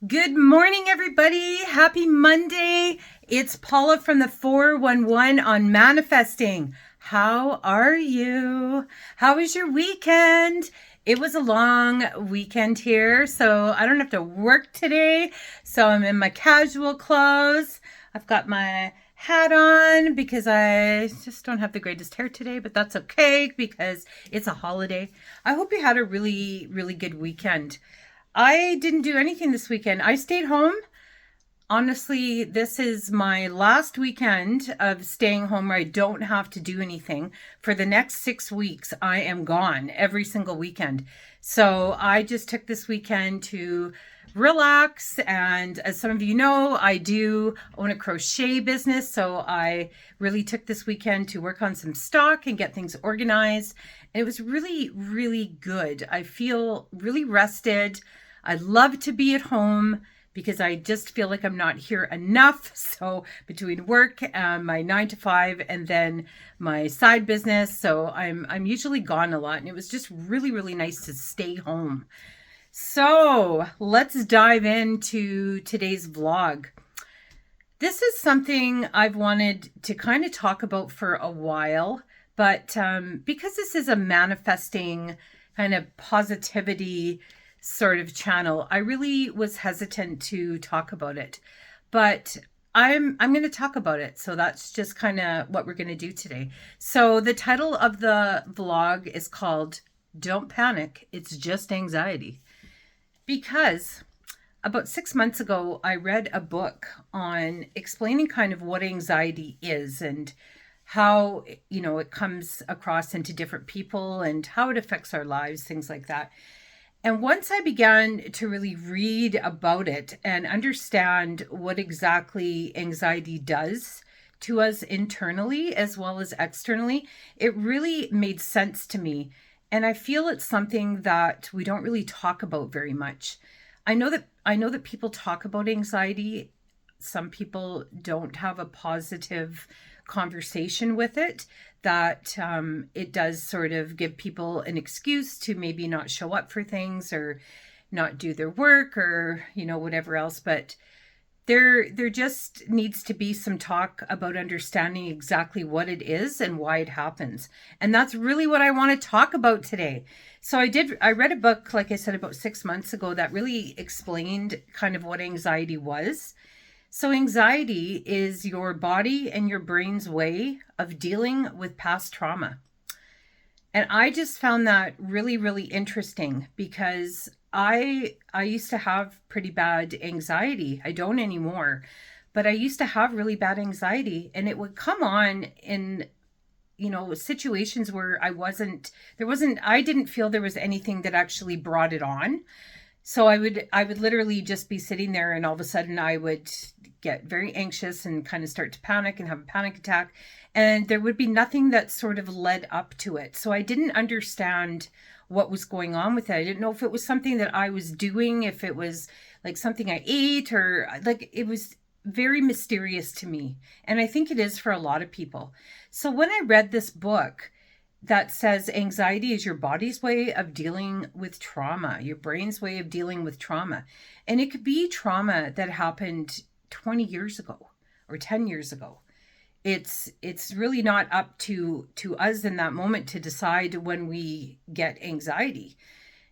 Good morning, everybody. Happy Monday. It's Paula from the 411 on manifesting. How are you? How was your weekend? It was a long weekend here, so I don't have to work today. So I'm in my casual clothes. I've got my hat on because I just don't have the greatest hair today, but that's okay because it's a holiday. I hope you had a really, really good weekend. I didn't do anything this weekend. I stayed home. Honestly, this is my last weekend of staying home where I don't have to do anything. For the next 6 weeks, I am gone every single weekend. So I just took this weekend to relax. And as some of you know, I do own a crochet business. So I really took this weekend to work on some stock and get things organized. And it was really, really good. I feel really rested. I love to be at home because I just feel like I'm not here enough. So between work, my 9 to 5, and then my side business, so I'm usually gone a lot, and it was just really, really nice to stay home. So let's dive into today's vlog. This is something I've wanted to kind of talk about for a while, but because this is a manifesting kind of positivity sort of channel, I really was hesitant to talk about it. But I'm going to talk about it. So that's just kind of what we're going to do today. So the title of the vlog is called Don't Panic, It's Just Anxiety. Because about 6 months ago, I read a book on explaining kind of what anxiety is and how, it comes across into different people and how it affects our lives, things like that. And once I began to really read about it and understand what exactly anxiety does to us internally as well as externally, it really made sense to me. And I feel it's something that we don't really talk about very much. I know that people talk about anxiety. Some people don't have a positive conversation with it, that it does sort of give people an excuse to maybe not show up for things or not do their work or whatever else. But there just needs to be some talk about understanding exactly what it is and why it happens, and that's really what I want to talk about today. So I read a book, like I said, about 6 months ago that really explained kind of what anxiety was. So, anxiety is your body and your brain's way of dealing with past trauma. And I just found that really, really interesting because I used to have pretty bad anxiety. I don't anymore, but I used to have really bad anxiety, and it would come on in situations where I didn't feel there was anything that actually brought it on. So I would literally just be sitting there, and all of a sudden I would get very anxious and kind of start to panic and have a panic attack, and there would be nothing that sort of led up to it. So I didn't understand what was going on with it. I didn't know if it was something that I was doing, if it was like something I ate, or like it was very mysterious to me. And I think it is for a lot of people. So when I read this book, that says anxiety is your body's way of dealing with trauma, your brain's way of dealing with trauma. And it could be trauma that happened 20 years ago or 10 years ago. It's really not up to us in that moment to decide when we get anxiety.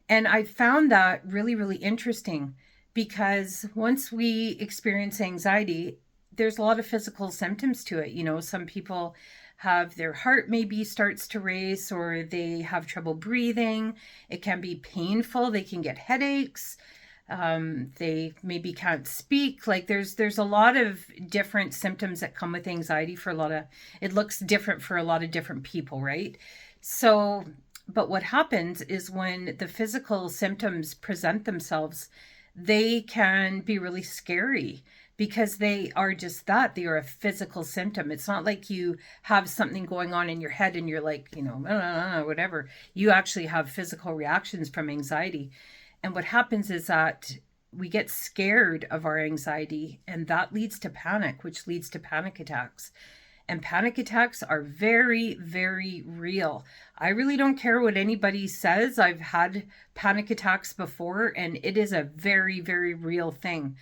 And I found that really, really interesting because once we experience anxiety, there's a lot of physical symptoms to it. Some people have their heart maybe starts to race, or they have trouble breathing. It can be painful. They can get headaches. They maybe can't speak. Like there's a lot of different symptoms that come with anxiety it looks different for a lot of different people, right? So, but what happens is when the physical symptoms present themselves, they can be really scary because they are just that. They are a physical symptom. It's not like you have something going on in your head and you're like, whatever. You actually have physical reactions from anxiety. And what happens is that we get scared of our anxiety, and that leads to panic, which leads to panic attacks. And panic attacks are very, very real. I really don't care what anybody says. I've had panic attacks before, and it is a very, very real thing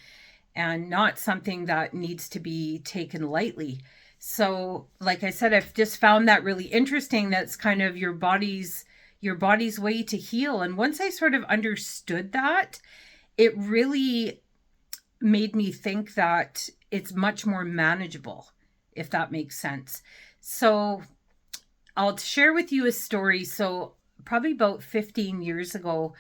and not something that needs to be taken lightly. So, like I said, I've just found that really interesting. That's kind of your body's way to heal. And once I sort of understood that, it really made me think that it's much more manageable, if that makes sense. So, I'll share with you a story. So, probably about 15 years ago,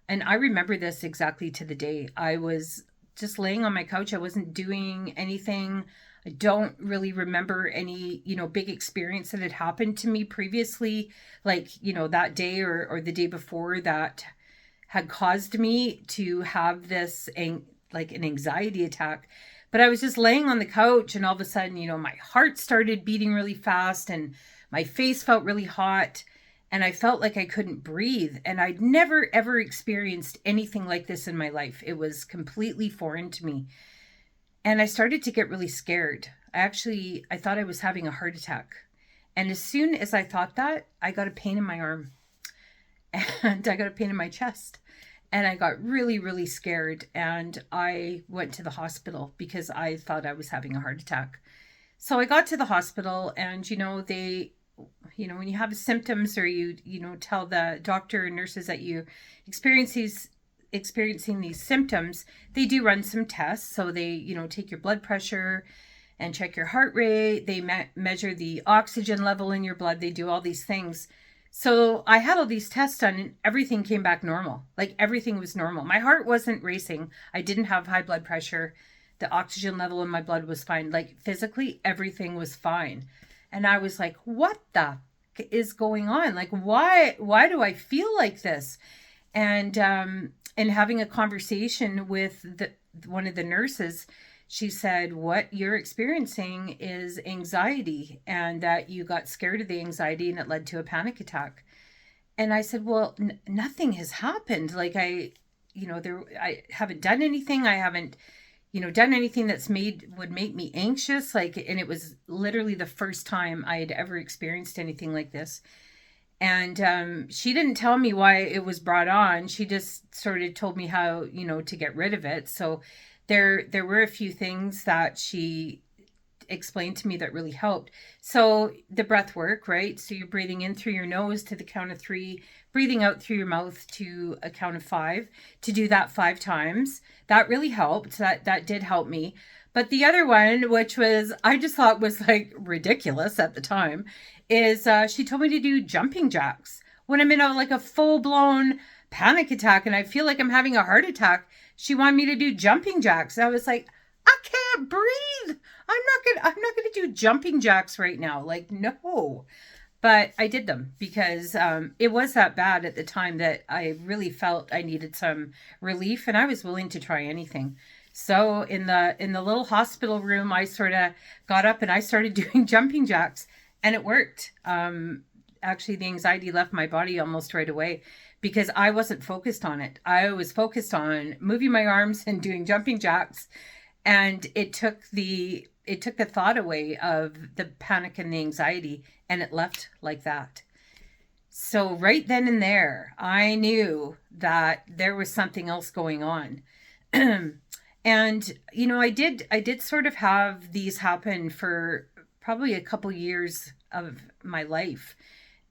and I remember this exactly to the day. I was just laying on my couch. I wasn't doing anything. I don't really remember any, big experience that had happened to me previously, like, that day or the day before that had caused me to have this, like an anxiety attack. But I was just laying on the couch and all of a sudden, my heart started beating really fast and my face felt really hot and I felt like I couldn't breathe. And I'd never, ever experienced anything like this in my life. It was completely foreign to me. And I started to get really scared. I thought I was having a heart attack. And as soon as I thought that, I got a pain in my arm and I got a pain in my chest. And I got really, really scared. And I went to the hospital because I thought I was having a heart attack. So I got to the hospital and, when you have symptoms or you tell the doctor and nurses that you experiencing these symptoms, they do run some tests. So they, take your blood pressure and check your heart rate. They measure the oxygen level in your blood. They do all these things. So I had all these tests done and everything came back normal. Like everything was normal. My heart wasn't racing. I didn't have high blood pressure. The oxygen level in my blood was fine. Like physically, everything was fine. And I was like, what the is going on? Like, why do I feel like this? And having a conversation with one of the nurses, she said, what you're experiencing is anxiety and that you got scared of the anxiety and it led to a panic attack. And I said, well, nothing has happened. Like I haven't done anything. I haven't, done anything would make me anxious. And it was literally the first time I had ever experienced anything like this. And she didn't tell me why it was brought on. She just sort of told me how, to get rid of it. So there were a few things that she explained to me that really helped. So the breath work, right? So you're breathing in through your nose to the count of 3, breathing out through your mouth to a count of 5, to do that 5 times. That really helped. That did help me. But the other one, which I just thought was like ridiculous at the time, is she told me to do jumping jacks when I'm in a full blown panic attack and I feel like I'm having a heart attack. She wanted me to do jumping jacks. I was like, I can't breathe. I'm not gonna do jumping jacks right now. Like, no. But I did them because it was that bad at the time that I really felt I needed some relief, and I was willing to try anything. So in the little hospital room, I sort of got up and I started doing jumping jacks, and it worked. Actually, the anxiety left my body almost right away because I wasn't focused on it. I was focused on moving my arms and doing jumping jacks, and it took the thought away of the panic and the anxiety, and it left like that. So right then and there, I knew that there was something else going on. And, I did sort of have these happen for probably a couple years of my life.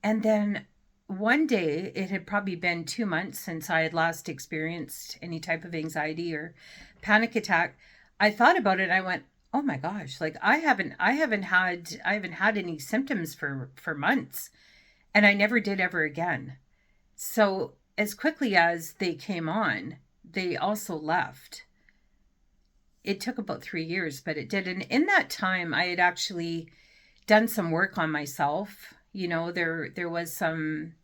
And then one day, it had probably been 2 months since I had last experienced any type of anxiety or panic attack. I thought about it. I went, oh my gosh, like I haven't had any symptoms for months, and I never did ever again. So as quickly as they came on, they also left. It took about 3 years, but it did. And in that time, I had actually done some work on myself. There was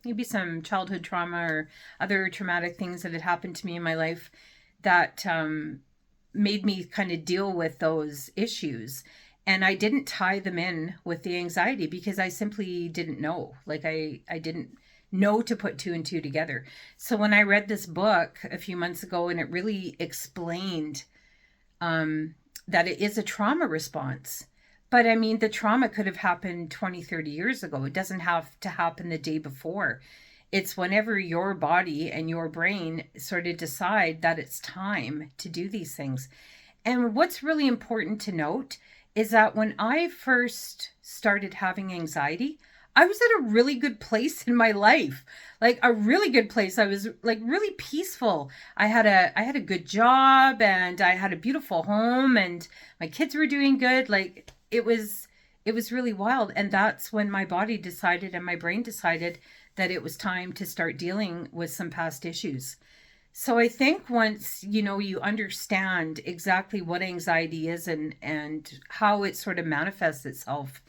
maybe some childhood trauma or other traumatic things that had happened to me in my life that made me kind of deal with those issues. And I didn't tie them in with the anxiety because I simply didn't know. Like I didn't know to put 2 and 2 together. So when I read this book a few months ago, and it really explained that it is a trauma response, But I mean, the trauma could have happened 20, 30 years ago. It doesn't have to happen the day before. It's whenever your body and your brain sort of decide that it's time to do these things. And what's really important to note is that when I first started having anxiety, I was at a really good place in my life. Like a really good place. I was like really peaceful. I had a good job, and I had a beautiful home, and my kids were doing good. Like it was really wild. And that's when my body decided and my brain decided that it was time to start dealing with some past issues. So I think once you understand exactly what anxiety is and how it sort of manifests itself,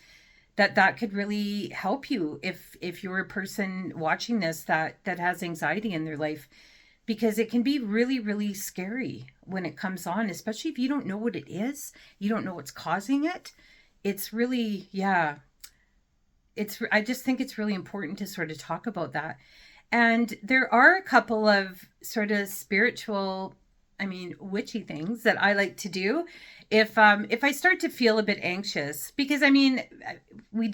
that could really help you if you're a person watching this that has anxiety in their life, because it can be really, really scary when it comes on, especially if you don't know what it is, you don't know what's causing it. It's really, yeah, I just think it's really important to sort of talk about that. And there are a couple of sort of spiritual, I mean, witchy things that I like to do if I start to feel a bit anxious, because I mean, we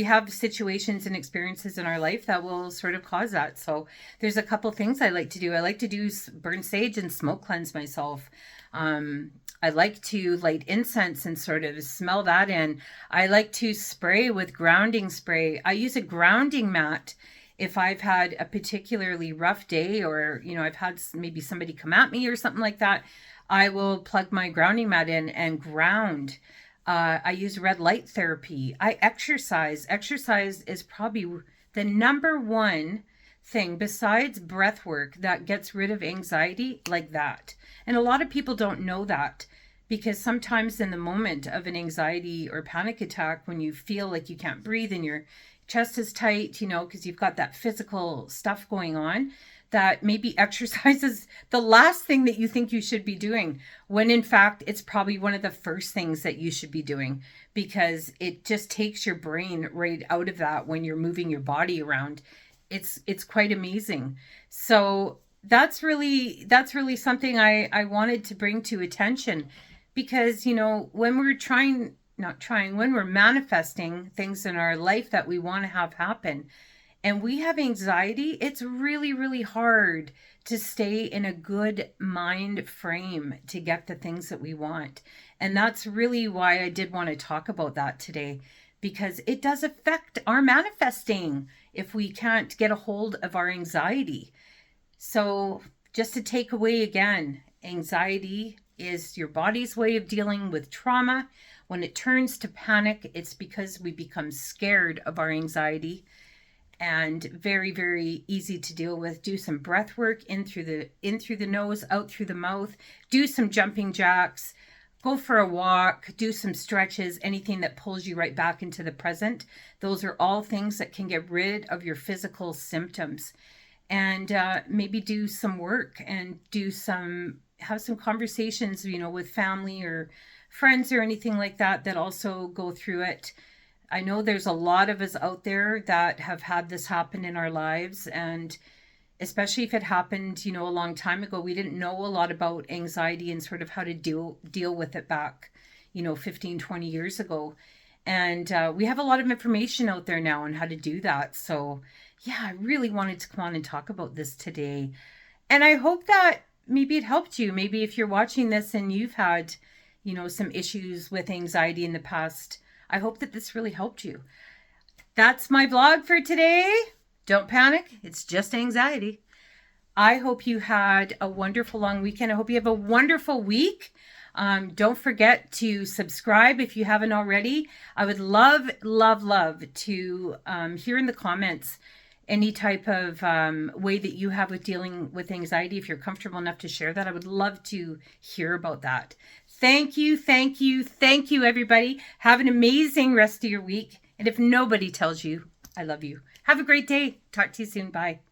have situations and experiences in our life that will sort of cause that. So there's a couple things I like to do. I like to do burn sage and smoke cleanse myself. I like to light incense and sort of smell that in. I like to spray with grounding spray. I use a grounding mat if I've had a particularly rough day, or I've had maybe somebody come at me or something like that. I will plug my grounding mat in and ground. I use red light therapy. I exercise. Exercise is probably the number one thing besides breath work that gets rid of anxiety like that. And a lot of people don't know that, because sometimes in the moment of an anxiety or panic attack, when you feel like you can't breathe and your chest is tight, because you've got that physical stuff going on, that maybe exercise is the last thing that you think you should be doing, when in fact it's probably one of the first things that you should be doing, because it just takes your brain right out of that when you're moving your body around. It's quite amazing. So that's really something I wanted to bring to attention, because when we're when we're manifesting things in our life that we want to have happen, and we have anxiety, it's really, really hard to stay in a good mind frame to get the things that we want. And that's really why I did want to talk about that today, because it does affect our manifesting if we can't get a hold of our anxiety. So just to take away again, anxiety is your body's way of dealing with trauma. When it turns to panic, it's because we become scared of our anxiety, and very, very easy to deal with. Do some breath work in through the nose, out through the mouth. Do some jumping jacks. Go for a walk. Do some stretches. Anything that pulls you right back into the present. Those are all things that can get rid of your physical symptoms. And maybe do some work and have some conversations, with family or friends or anything like that also go through it. I know there's a lot of us out there that have had this happen in our lives, and especially if it happened, a long time ago, we didn't know a lot about anxiety and sort of how to deal with it back, 15, 20 years ago. And we have a lot of information out there now on how to do that. So yeah, I really wanted to come on and talk about this today. And I hope that maybe it helped you. Maybe if you're watching this and you've had, some issues with anxiety in the past, I hope that this really helped you. That's my vlog for today. Don't panic. It's just anxiety. I hope you had a wonderful long weekend. I hope you have a wonderful week. Don't forget to subscribe if you haven't already. I would love, love, love to hear in the comments any type of way that you have with dealing with anxiety. If you're comfortable enough to share that, I would love to hear about that. Thank you, thank you, thank you, everybody. Have an amazing rest of your week. And if nobody tells you, I love you. Have a great day. Talk to you soon. Bye.